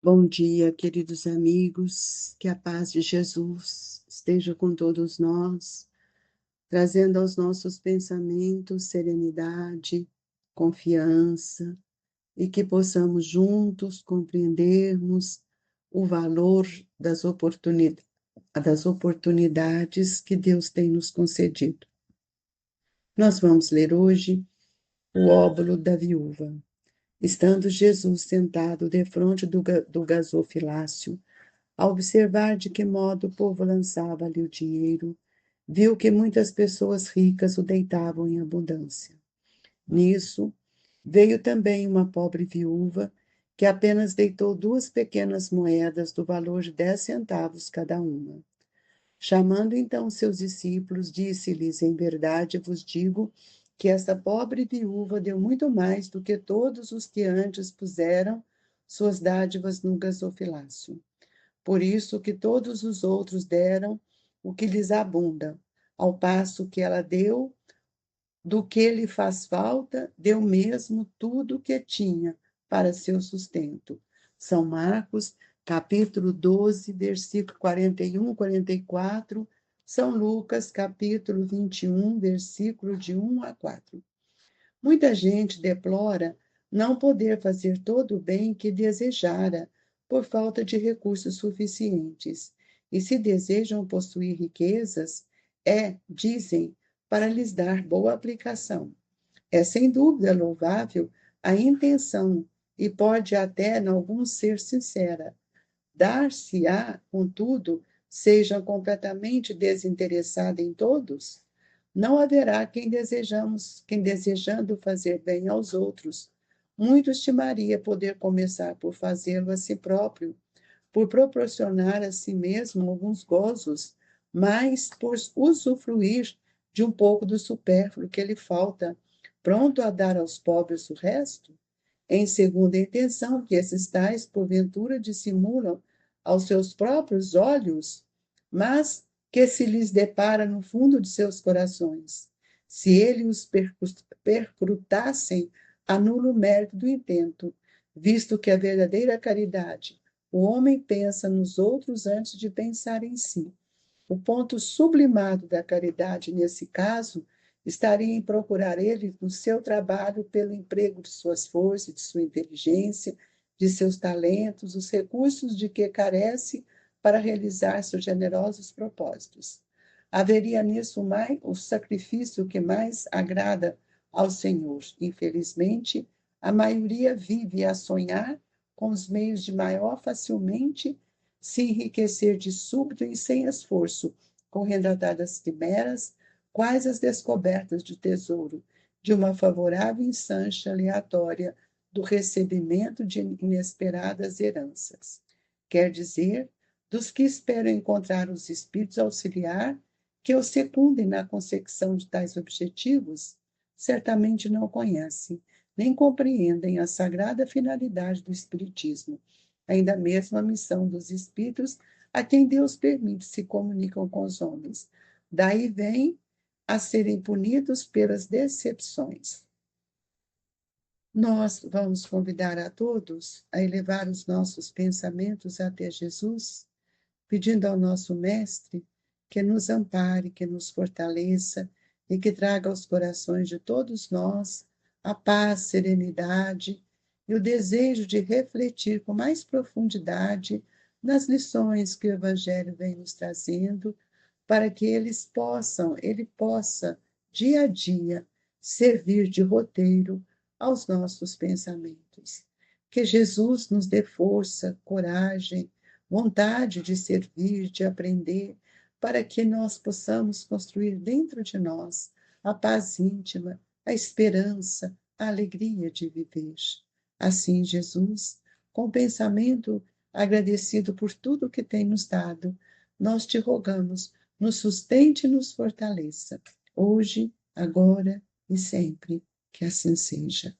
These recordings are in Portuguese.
Bom dia, queridos amigos, que a paz de Jesus esteja com todos nós, trazendo aos nossos pensamentos serenidade, confiança e que possamos juntos compreendermos o valor das oportunidades que Deus tem nos concedido. Nós vamos ler hoje o óbolo da viúva. Estando Jesus sentado defronte do gasofilácio, a observar de que modo o povo lançava ali o dinheiro, viu que muitas pessoas ricas o deitavam em abundância. Nisso, veio também uma pobre viúva, que apenas deitou 2 pequenas moedas do valor de 10 centavos cada uma. Chamando então seus discípulos, disse-lhes: Em verdade vos digo que esta pobre viúva deu muito mais do que todos os que antes puseram suas dádivas no gasofilácio. Por isso que todos os outros deram o que lhes abunda, ao passo que ela deu do que lhe faz falta, deu mesmo tudo o que tinha para seu sustento. São Marcos, capítulo 12, versículo 41, 44. São Lucas, capítulo 21, versículo de 1 a 4. Muita gente deplora não poder fazer todo o bem que desejara, por falta de recursos suficientes. E se desejam possuir riquezas, dizem, para lhes dar boa aplicação. É sem dúvida louvável a intenção e pode até, em alguns, ser sincera. Dar-se-á, contudo, seja completamente desinteressada em todos? Não haverá quem desejando fazer bem aos outros, muito estimaria poder começar por fazê-lo a si próprio, por proporcionar a si mesmo alguns gozos, mas por usufruir de um pouco do supérfluo que lhe falta, pronto a dar aos pobres o resto? Em segunda intenção, que esses tais, porventura, dissimulam aos seus próprios olhos, mas que se lhes depara no fundo de seus corações. Se eles os percrutassem, anula o mérito do intento, visto que a verdadeira caridade, o homem pensa nos outros antes de pensar em si. O ponto sublimado da caridade, nesse caso, estaria em procurar ele, no seu trabalho, pelo emprego de suas forças, de sua inteligência, de seus talentos, os recursos de que carece para realizar seus generosos propósitos. Haveria nisso mais o sacrifício que mais agrada ao Senhor. Infelizmente, a maioria vive a sonhar com os meios de maior facilmente se enriquecer de súbito e sem esforço, correndo atrás das quimeras, quais as descobertas de tesouro, de uma favorável ensanche aleatória do recebimento de inesperadas heranças. Quer dizer, dos que esperam encontrar os espíritos auxiliar que os secundem na consecução de tais objetivos, certamente não conhecem, nem compreendem a sagrada finalidade do Espiritismo, ainda mesmo a missão dos espíritos a quem Deus permite se comunicam com os homens. Daí vem a serem punidos pelas decepções. Nós vamos convidar a todos a elevar os nossos pensamentos até Jesus, pedindo ao nosso Mestre que nos ampare, que nos fortaleça e que traga aos corações de todos nós a paz, serenidade e o desejo de refletir com mais profundidade nas lições que o Evangelho vem nos trazendo, para que ele possa, dia a dia, servir de roteiro aos nossos pensamentos. Que Jesus nos dê força, coragem, vontade de servir, de aprender, para que nós possamos construir dentro de nós a paz íntima, a esperança, a alegria de viver. Assim, Jesus, com o pensamento agradecido por tudo que tem nos dado, nós te rogamos, nos sustente e nos fortaleça, hoje, agora e sempre, que assim seja.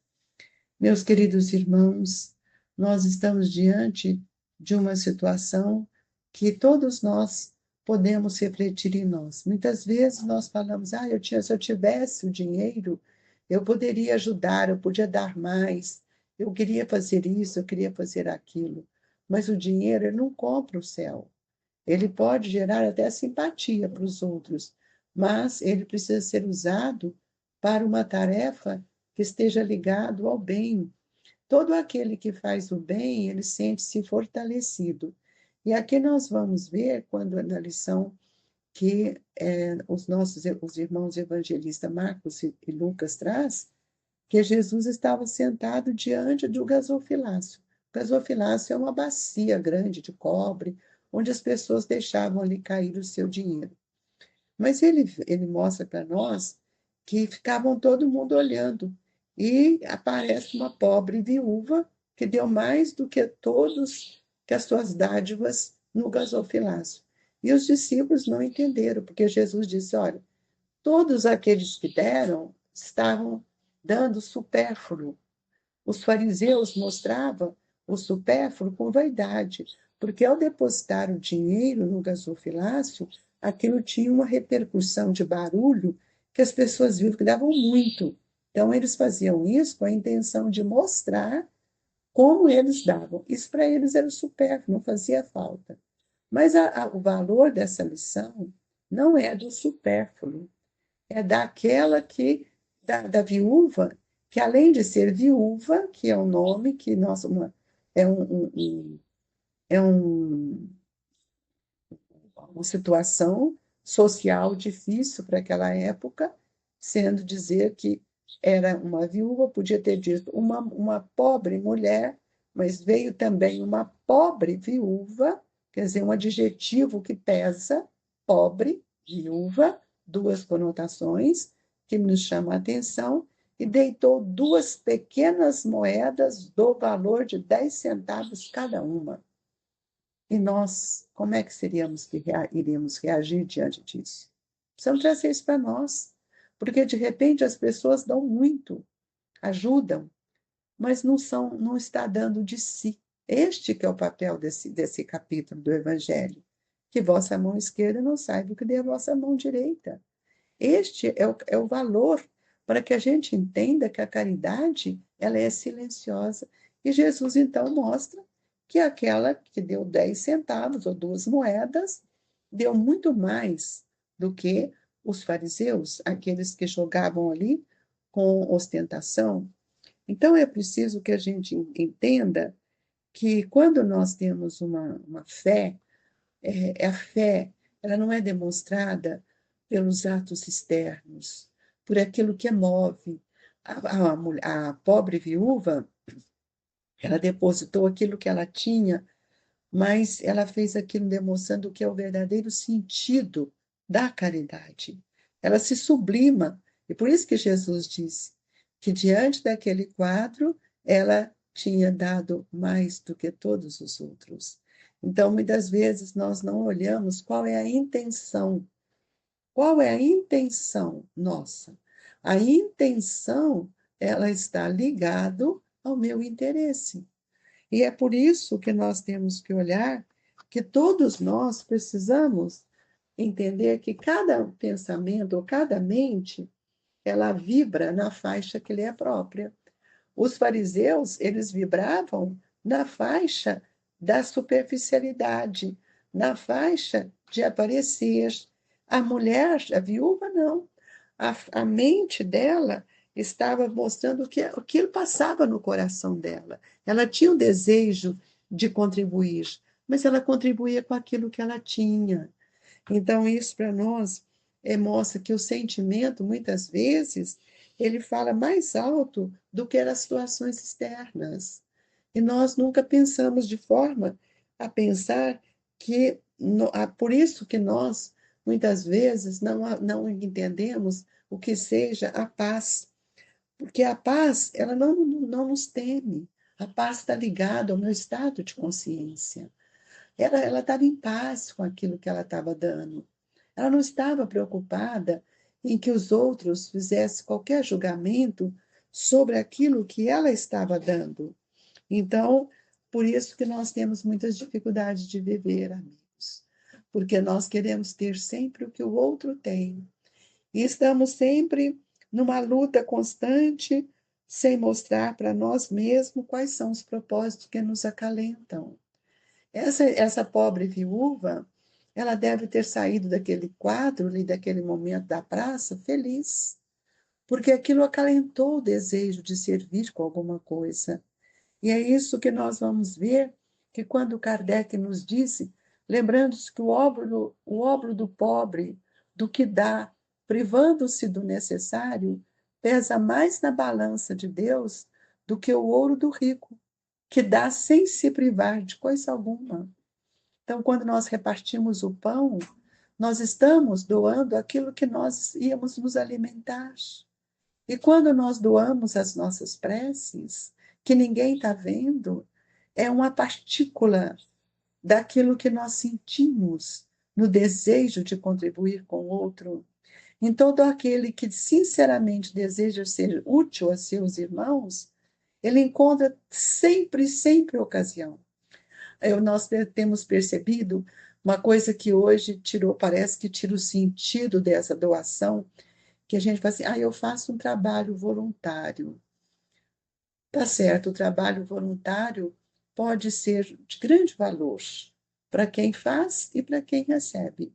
Meus queridos irmãos, nós estamos diante de uma situação que todos nós podemos refletir em nós. Muitas vezes nós falamos, se eu tivesse o dinheiro, eu poderia ajudar, eu podia dar mais, eu queria fazer isso, eu queria fazer aquilo. mas o dinheiro ele não compra o céu. Ele pode gerar até simpatia para os outros, mas ele precisa ser usado para uma tarefa que esteja ligado ao bem. Todo aquele que faz o bem, ele sente-se fortalecido. E aqui nós vamos ver, quando na lição que os irmãos evangelistas Marcos e Lucas traz, que Jesus estava sentado diante do gasofilácio. O gasofilácio é uma bacia grande de cobre, onde as pessoas deixavam ali cair o seu dinheiro. Mas ele mostra para nós que ficavam todo mundo olhando. E aparece uma pobre viúva que deu mais do que todos que as suas dádivas no gasofilácio. E os discípulos não entenderam, porque Jesus disse: olha, todos aqueles que deram estavam dando supérfluo. Os fariseus mostravam o supérfluo com vaidade, porque ao depositar o dinheiro no gasofilácio, aquilo tinha uma repercussão de barulho que as pessoas viram que davam muito. Então, eles faziam isso com a intenção de mostrar como eles davam. Isso para eles era supérfluo, não fazia falta. Mas o valor dessa lição não é do supérfluo, é daquela da viúva, que além de ser viúva, que é um nome que é, é um, uma situação social difícil para aquela época, sendo dizer que era uma viúva, podia ter dito uma pobre mulher, mas veio também uma pobre viúva, quer dizer, um adjetivo que pesa, pobre, viúva, duas conotações que nos chamam a atenção, e deitou duas pequenas moedas do valor de 10 centavos cada uma. E nós, como é que iríamos reagir diante disso? Precisamos trazer isso para nós, porque de repente as pessoas dão muito, ajudam, mas não está dando de si. Este que é o papel desse capítulo do Evangelho, que vossa mão esquerda não saiba o que dê a vossa mão direita. Este é o valor para que a gente entenda que a caridade ela é silenciosa. E Jesus, então, mostra que aquela que deu 10 centavos ou duas moedas deu muito mais do que os fariseus, aqueles que jogavam ali com ostentação. Então, é preciso que a gente entenda que quando nós temos uma fé, a fé, ela não é demonstrada pelos atos externos, por aquilo que move. A pobre viúva, ela depositou aquilo que ela tinha, mas ela fez aquilo demonstrando o que é o verdadeiro sentido da caridade. Ela se sublima, e por isso que Jesus disse que diante daquele quadro ela tinha dado mais do que todos os outros. Então, muitas vezes nós não olhamos qual é a intenção. Qual é a intenção nossa? A intenção, ela está ligado ao meu interesse. E é por isso que nós temos que olhar que todos nós precisamos entender que cada pensamento ou cada mente, ela vibra na faixa que lhe é própria. Os fariseus, eles vibravam na faixa da superficialidade, na faixa de aparecer. A mulher, a viúva, não. A mente dela estava mostrando o que passava no coração dela. Ela tinha o desejo de contribuir, mas ela contribuía com aquilo que ela tinha. Então, isso para nós mostra que o sentimento, muitas vezes, ele fala mais alto do que as situações externas. E nós nunca pensamos de forma a pensar que, por isso que nós, muitas vezes, não entendemos o que seja a paz. Porque a paz, ela não nos teme. A paz está ligada ao meu estado de consciência. Ela estava em paz com aquilo que ela estava dando. Ela não estava preocupada em que os outros fizessem qualquer julgamento sobre aquilo que ela estava dando. Então, por isso que nós temos muitas dificuldades de viver, amigos, porque nós queremos ter sempre o que o outro tem. E estamos sempre numa luta constante, sem mostrar para nós mesmos quais são os propósitos que nos acalentam. Essa pobre viúva, ela deve ter saído daquele quadro ali, daquele momento da praça, feliz, porque aquilo acalentou o desejo de servir com alguma coisa. E é isso que nós vamos ver, que quando Kardec nos disse, lembrando-se que o óbolo do pobre, do que dá, privando-se do necessário, pesa mais na balança de Deus do que o ouro do rico, que dá sem se privar de coisa alguma. Então, quando nós repartimos o pão, nós estamos doando aquilo que nós íamos nos alimentar. E quando nós doamos as nossas preces, que ninguém está vendo, é uma partícula daquilo que nós sentimos no desejo de contribuir com o outro. Então, todo aquele que sinceramente deseja ser útil a seus irmãos, ele encontra sempre, sempre ocasião. Nós temos percebido uma coisa que hoje tirou, parece que tira o sentido dessa doação, que a gente fala assim, eu faço um trabalho voluntário. Tá certo, o trabalho voluntário pode ser de grande valor para quem faz e para quem recebe.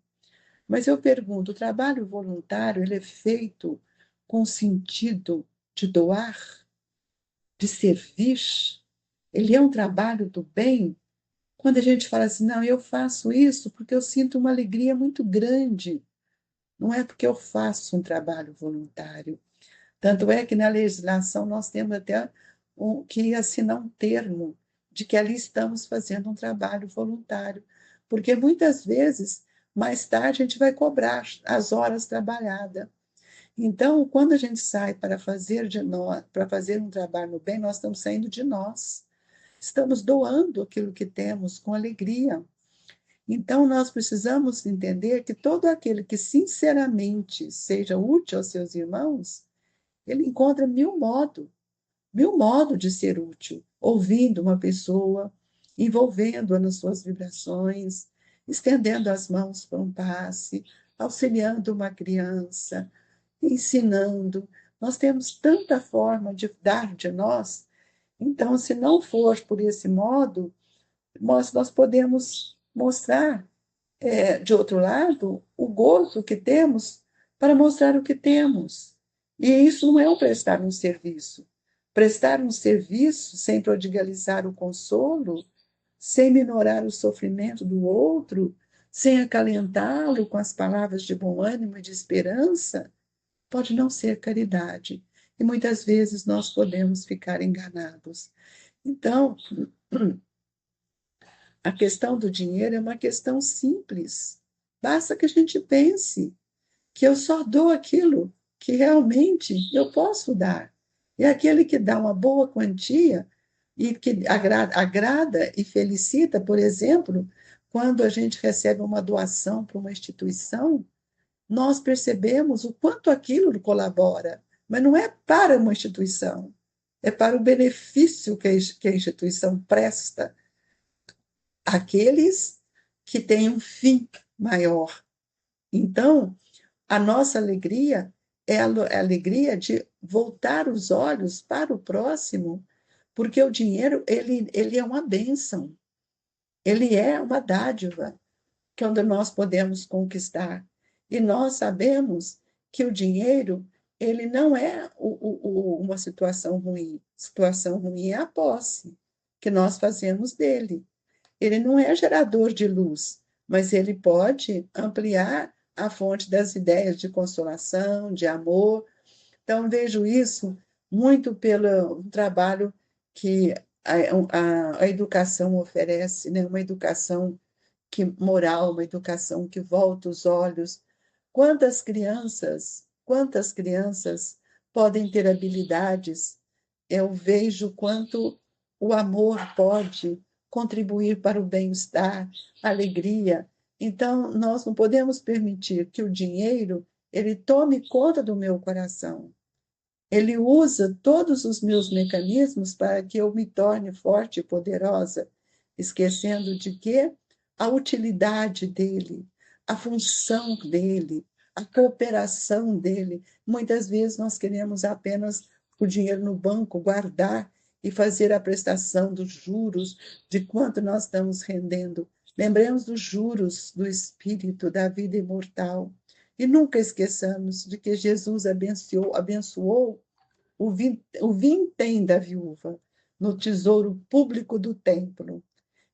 Mas eu pergunto, o trabalho voluntário ele é feito com sentido de doar, de servir? Ele é um trabalho do bem? Quando a gente fala assim, não, eu faço isso porque eu sinto uma alegria muito grande, não é porque eu faço um trabalho voluntário. Tanto é que na legislação nós temos até que assinar um termo de que ali estamos fazendo um trabalho voluntário, porque muitas vezes, mais tarde, a gente vai cobrar as horas trabalhadas. Então, quando a gente sai para fazer para fazer um trabalho no bem, nós estamos saindo de nós. Estamos doando aquilo que temos com alegria. Então, nós precisamos entender que todo aquele que sinceramente seja útil aos seus irmãos, ele encontra mil modos de ser útil, ouvindo uma pessoa, envolvendo-a nas suas vibrações, estendendo as mãos para um passe, auxiliando uma criança, ensinando. Nós temos tanta forma de dar de nós, então, se não for por esse modo, nós podemos mostrar, de outro lado, o gozo que temos para mostrar o que temos. E isso não é um prestar um serviço. Prestar um serviço sem prodigalizar o consolo, sem minorar o sofrimento do outro, sem acalentá-lo com as palavras de bom ânimo e de esperança, pode não ser caridade. E muitas vezes nós podemos ficar enganados. Então, a questão do dinheiro é uma questão simples. Basta que a gente pense que eu só dou aquilo que realmente eu posso dar. E aquele que dá uma boa quantia e que agrada e felicita, por exemplo, quando a gente recebe uma doação para uma instituição, nós percebemos o quanto aquilo colabora, mas não é para uma instituição, é para o benefício que a instituição presta àqueles que têm um fim maior. Então, a nossa alegria é a alegria de voltar os olhos para o próximo, porque o dinheiro ele é uma bênção, ele é uma dádiva que onde nós podemos conquistar. E nós sabemos que o dinheiro ele não é uma situação ruim. Situação ruim é a posse que nós fazemos dele. Ele não é gerador de luz, mas ele pode ampliar a fonte das ideias de consolação, de amor. Então, vejo isso muito pelo trabalho que a educação oferece, né? Uma educação moral, uma educação que volta os olhos. Quantas crianças podem ter habilidades? Eu vejo quanto o amor pode contribuir para o bem-estar, a alegria. Então, nós não podemos permitir que o dinheiro ele tome conta do meu coração. Ele usa todos os meus mecanismos para que eu me torne forte e poderosa, esquecendo de que a utilidade dele, a função dele, a cooperação dele. Muitas vezes nós queremos apenas o dinheiro no banco, guardar e fazer a prestação dos juros de quanto nós estamos rendendo. Lembremos dos juros do Espírito, da vida imortal. E nunca esqueçamos de que Jesus abençoou o vintém da viúva no tesouro público do templo.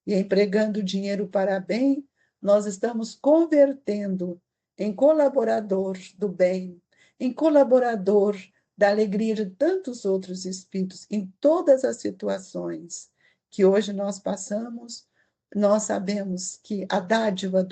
E empregando o dinheiro para bem, nós estamos convertendo em colaborador do bem, em colaborador da alegria de tantos outros espíritos, em todas as situações que hoje nós passamos. Nós sabemos que a dádiva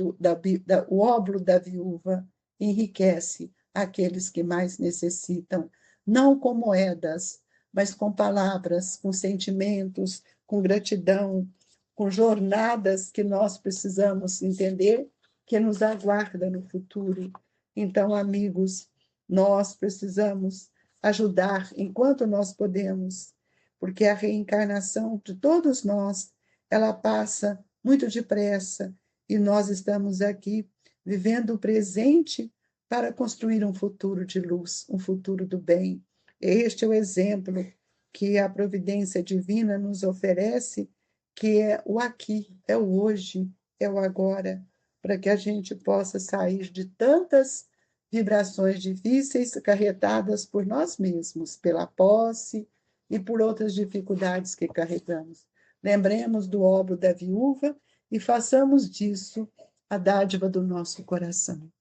o óbolo da viúva enriquece aqueles que mais necessitam, não com moedas, mas com palavras, com sentimentos, com gratidão, com jornadas que nós precisamos entender que nos aguarda no futuro. Então, amigos, nós precisamos ajudar enquanto nós podemos, porque a reencarnação de todos nós, ela passa muito depressa e nós estamos aqui vivendo o presente para construir um futuro de luz, um futuro do bem. Este é o exemplo que a providência divina nos oferece, que é o aqui, é o hoje, é o agora, para que a gente possa sair de tantas vibrações difíceis acarretadas por nós mesmos, pela posse e por outras dificuldades que carregamos. Lembremos do óbolo da viúva e façamos disso a dádiva do nosso coração.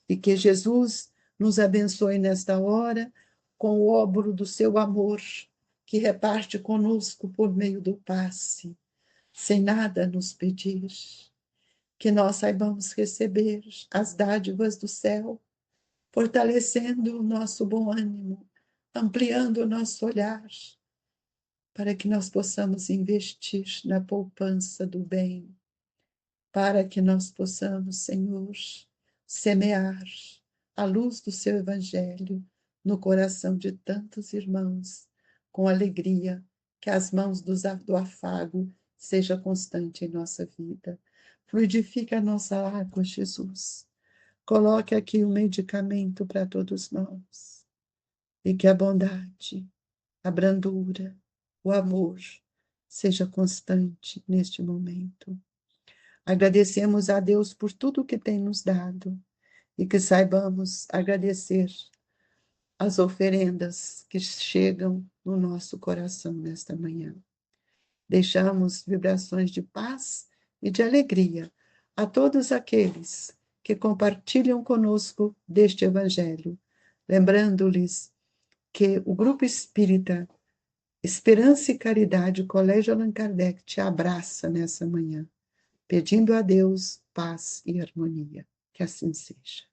E que Jesus nos abençoe nesta hora com o óbolo do seu amor, que reparte conosco por meio do passe, sem nada nos pedir. Que nós saibamos receber as dádivas do céu, fortalecendo o nosso bom ânimo, ampliando o nosso olhar, para que nós possamos investir na poupança do bem, para que nós possamos, Senhor, semear a luz do seu Evangelho no coração de tantos irmãos, com alegria, que as mãos do afago seja constante em nossa vida. Fluidifica a nossa água, Jesus. Coloque aqui um medicamento para todos nós. E que a bondade, a brandura, o amor seja constante neste momento. Agradecemos a Deus por tudo que tem nos dado e que saibamos agradecer as oferendas que chegam no nosso coração nesta manhã. Deixamos vibrações de paz e de alegria a todos aqueles que compartilham conosco deste Evangelho, lembrando-lhes que o Grupo Espírita Esperança e Caridade, Colégio Allan Kardec, te abraça nessa manhã, pedindo a Deus paz e harmonia. Que assim seja.